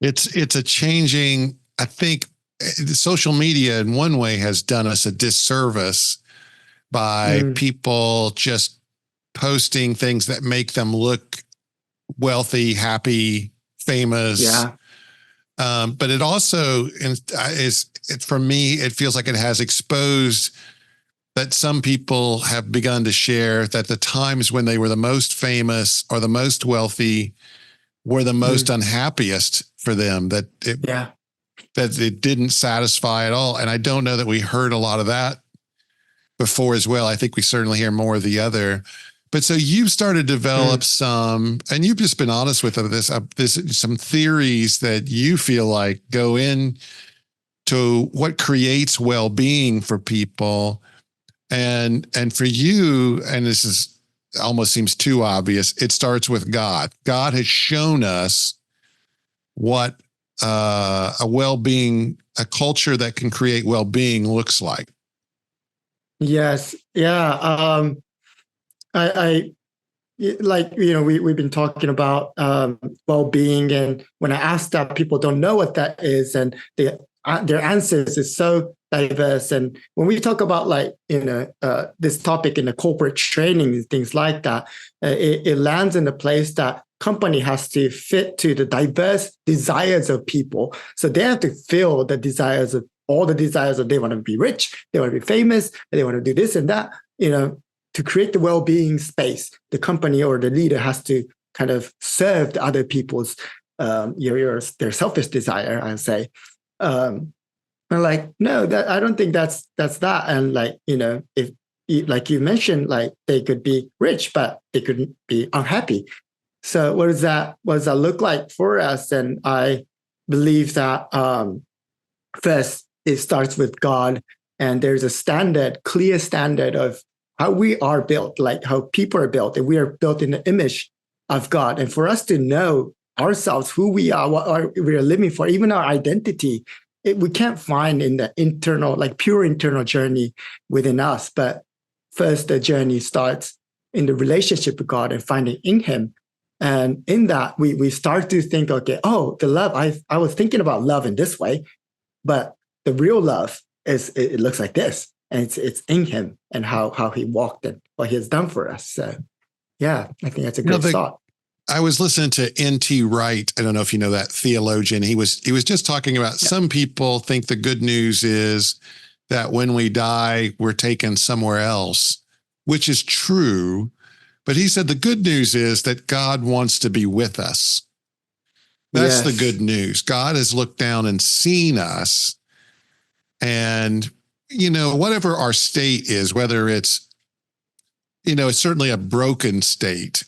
It's a changing, I think social media in one way has done us a disservice by Mm, people just posting things that make them look wealthy, happy, famous. yeah. But it also for me, it feels like it has exposed that some people have begun to share that the times when they were the most famous or the most wealthy were the most Mm, unhappiest for them, yeah. that it didn't satisfy at all. And I don't know that we heard a lot of that before as well. I think we certainly hear more of the other. But so you've started to develop Mm, some, and you've just been honest with this some theories that you feel like go in to what creates well-being for people. And for you, and this is almost seems too obvious, it starts with God. God has shown us what a well-being, a culture that can create well-being looks like. yes. Yeah. I like, we've been talking about well-being, and when I ask that, people don't know what that is, and their answers is so diverse. And when we talk about, like, this topic in the corporate training and things like that, it lands in the place that company has to fit to the diverse desires of people. So they have to fill the desires of all the desires of, they want to be rich, they want to be famous, they want to do this and that, to create the well-being space. The company or the leader has to kind of serve the other people's their selfish desire, I say. And like, no, that I don't think that's that. And like, if like you mentioned, like they could be rich, but they couldn't be unhappy. So what does that look like for us? And I believe that first it starts with God, and there's a standard, clear standard of how we are built, like how people are built, and we are built in the image of God. And for us to know ourselves, who we are, we are living for, even our identity, we can't find in the internal, like pure internal journey within us. But first, the journey starts in the relationship with God and finding in Him. And in that, we start to think, okay, oh, the love, I was thinking about love in this way, but the real love is, it looks like this, and it's in Him and how He walked and what He has done for us. So yeah, I think that's a You know, great start. I was listening to N.T. Wright. I don't know if you know that theologian. He was just talking about Yeah. some people think the good news is that when we die, we're taken somewhere else, which is true. But he said the good news is that God wants to be with us. That's the Yes. good news. God has looked down and seen us. And, whatever our state is, whether it's certainly a broken state,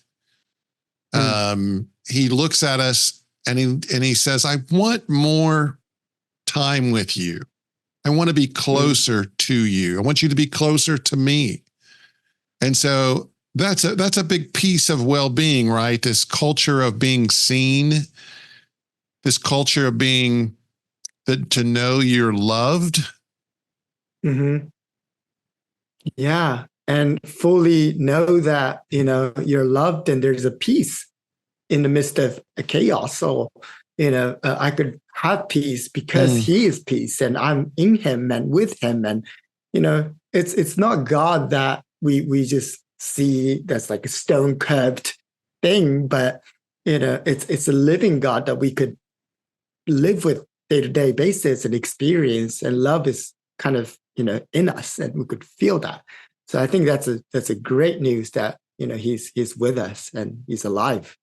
Mm, he looks at us and he says, I want more time with you. I want to be mm, closer to you. I want you to be closer to me. And so that's a big piece of well-being, right? This culture of being seen, this culture of being that to know you're loved. mm-hmm. Yeah, and fully know that you're loved, and there's a peace in the midst of a chaos. So I could have peace because Mm. He is peace, and I'm in Him and with Him. And it's not God that we just see that's like a stone curved thing, but it's a living God that we could live with day to day basis and experience. And love is kind of in us, and we could feel that. So I think that's a great news that he's with us and He's alive.